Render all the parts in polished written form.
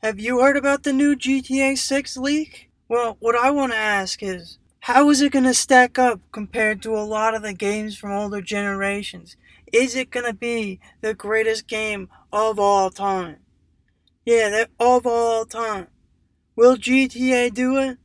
have you heard about the new GTA 6 leak? Well, what I want to ask is, how is it going to stack up compared to a lot of the games from older generations? Is it going to be the greatest game of all time? Yeah, that of all time. Will GTA do it?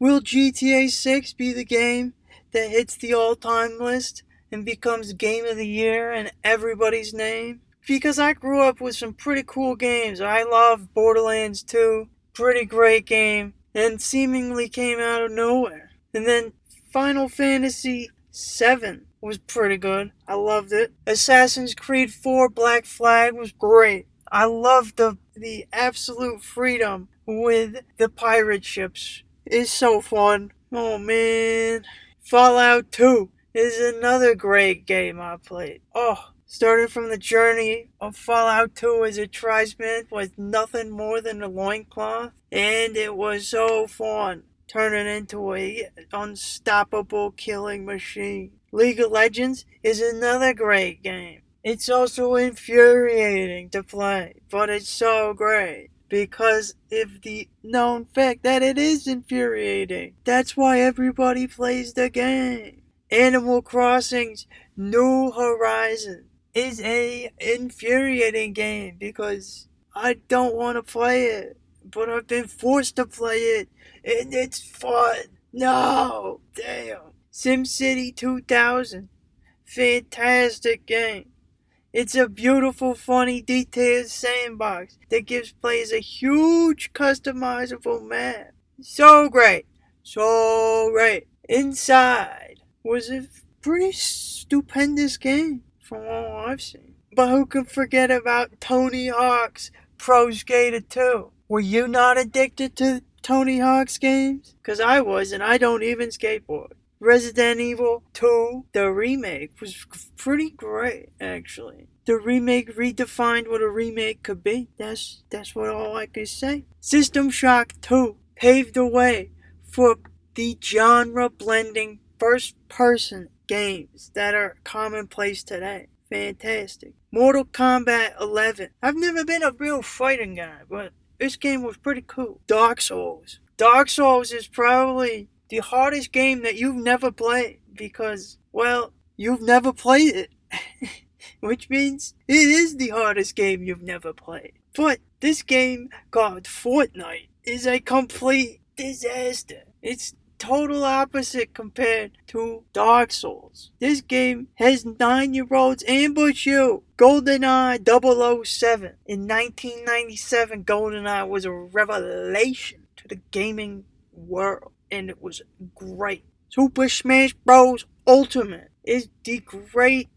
Will GTA 6 be the game that hits the all-time list and becomes Game of the Year in everybody's name? Because I grew up with some pretty cool games. I love Borderlands 2, pretty great game, and seemingly came out of nowhere. And then Final Fantasy 7 was pretty good. I loved it. Assassin's Creed 4 Black Flag was great. I loved the absolute freedom with the pirate ships. It's so fun. Oh man. Fallout 2 is another great game I played. Oh, started from the journey of Fallout 2 as a tribesman with nothing more than a loincloth, and it was so fun, turning into a unstoppable killing machine. League of Legends is another great game. It's also infuriating to play, but it's so great because of the known fact that it is infuriating. That's why everybody plays the game. Animal Crossing's New Horizons is a infuriating game because I don't want to play it, but I've been forced to play it, and it's fun. No, damn. SimCity 2000, fantastic game. It's a beautiful, funny, detailed sandbox that gives players a huge customizable map. So great. So great. Inside was a pretty stupendous game from all I've seen. But who can forget about Tony Hawk's Pro Skater 2? Were you not addicted to Tony Hawk's games? Because I was, and I don't even skateboard. Resident Evil 2, the remake, was pretty great, actually. The remake redefined what a remake could be. That's what all I can say. System Shock 2 paved the way for the genre-blending first-person games that are commonplace today. Fantastic. Mortal Kombat 11. I've never been a real fighting guy, but this game was pretty cool. Dark Souls. Dark Souls is probably the hardest game that you've never played because, well, you've never played it. Which means it is the hardest game you've never played. But this game called Fortnite is a complete disaster. It's total opposite compared to Dark Souls. This game has 9-year-olds ambush you. GoldenEye 007. In 1997, GoldenEye was a revelation to the gaming world, and it was great. Super Smash Bros. Ultimate is a great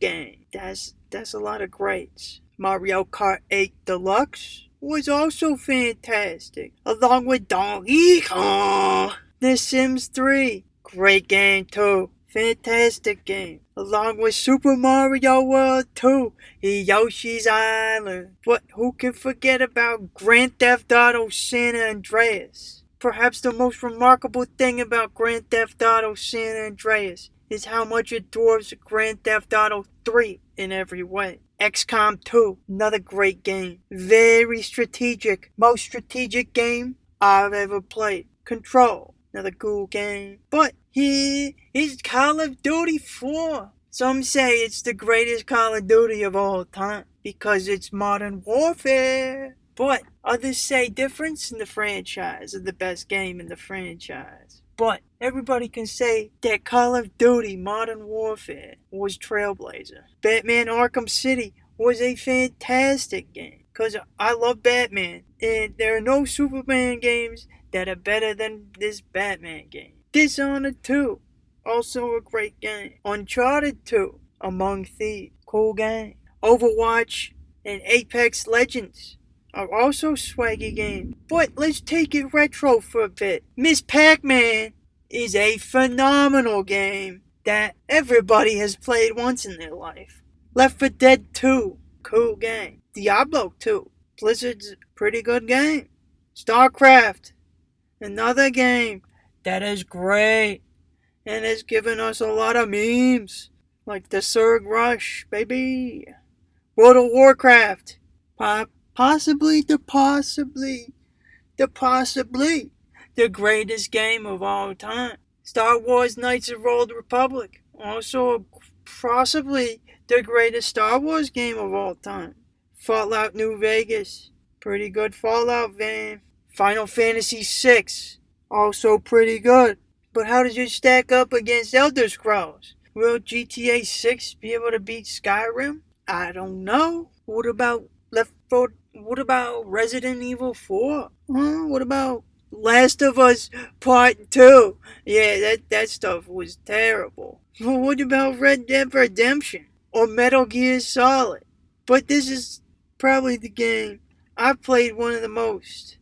game. That's a lot of greats. Mario Kart 8 Deluxe was also fantastic, along with Donkey Kong. The Sims 3, great game too. Fantastic game. Along with Super Mario World 2 and Yoshi's Island. But who can forget about Grand Theft Auto San Andreas? Perhaps the most remarkable thing about Grand Theft Auto San Andreas is how much it dwarfs Grand Theft Auto 3 in every way. XCOM 2, another great game. Very strategic. Most strategic game I've ever played. Control, another cool game. But here is Call of Duty 4. Some say it's the greatest Call of Duty of all time because it's Modern Warfare. But others say Difference in the franchise is the best game in the franchise. But everybody can say that Call of Duty Modern Warfare was Trailblazer. Batman Arkham City was a fantastic game because I love Batman, and there are no Superman games that are better than this Batman game. Dishonored 2, also a great game. Uncharted 2, Among Thieves, cool game. Overwatch and Apex Legends are also swaggy games. But let's take it retro for a bit. Miss Pac-Man is a phenomenal game that everybody has played once in their life. Left 4 Dead 2, cool game. Diablo 2, Blizzard's pretty good game. StarCraft, another game that is great and has given us a lot of memes, like the Surg Rush, baby. World of Warcraft, possibly the greatest game of all time. Star Wars Knights of the Old Republic, also possibly the greatest Star Wars game of all time. Fallout New Vegas, pretty good Fallout game. Final Fantasy VI, also pretty good. But how does it stack up against Elder Scrolls? Will GTA 6 be able to beat Skyrim? I don't know. What about What about Resident Evil 4? What about Last of Us Part 2? Yeah, that stuff was terrible. What about Red Dead Redemption? Or Metal Gear Solid? But this is probably the game I've played one of the most.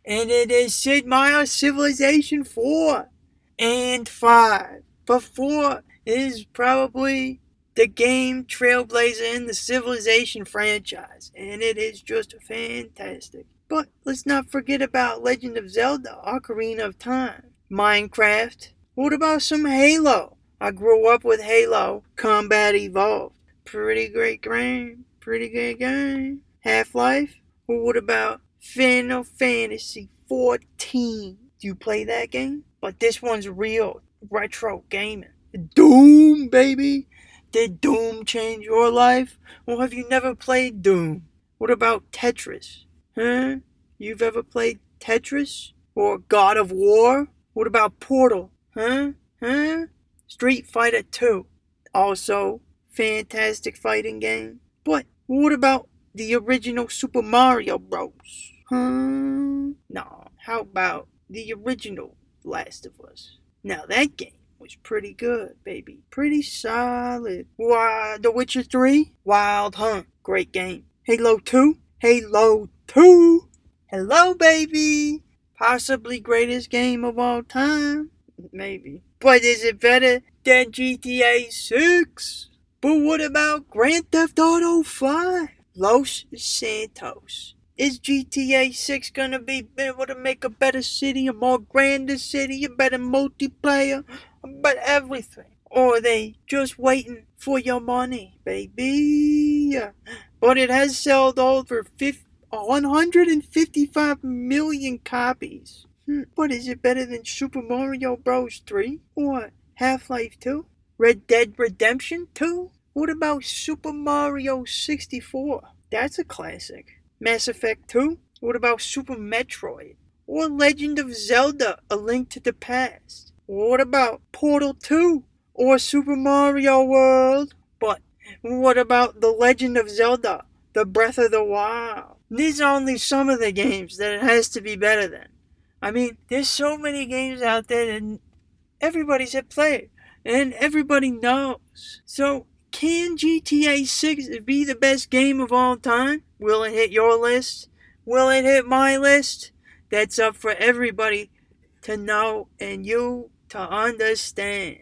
And it is Sid Meier's Civilization 4 and 5. But 4 is probably the game trailblazer in the Civilization franchise, and it is just fantastic. But let's not forget about Legend of Zelda Ocarina of Time, Minecraft. What about some Halo? I grew up with Halo Combat Evolved. Pretty great game. Half-Life? Well, what about Final Fantasy 14? Do you play that game? But this one's real retro gaming. Doom, baby! Did Doom change your life? Or have you never played Doom? What about Tetris? Huh? You've ever played Tetris? Or God of War? What about Portal? Huh? Street Fighter 2. Also, fantastic fighting game. But what about the original Super Mario Bros? No, how about the original Last of Us? Now that game was pretty good, baby. Pretty solid. The Witcher 3? Wild Hunt. Great game. Halo 2? Hello, baby. Possibly greatest game of all time. Maybe. But is it better than GTA 6? But what about Grand Theft Auto 5? Los Santos. Is GTA 6 gonna be able to make a better city, a more grander city, a better multiplayer, but everything? Or are they just waiting for your money, baby? But it has sold over 155 million copies. But is it better than Super Mario Bros. 3? Or Half-Life 2? Red Dead Redemption 2? What about Super Mario 64? That's a classic. Mass Effect 2? What about Super Metroid? Or Legend of Zelda, A Link to the Past? What about Portal 2? Or Super Mario World? But what about The Legend of Zelda, The Breath of the Wild? These are only some of the games that it has to be better than. I mean, there's so many games out there that everybody's had played, and everybody knows. So, can GTA 6 be the best game of all time? Will it hit your list? Will it hit my list? That's up for everybody to know and you to understand.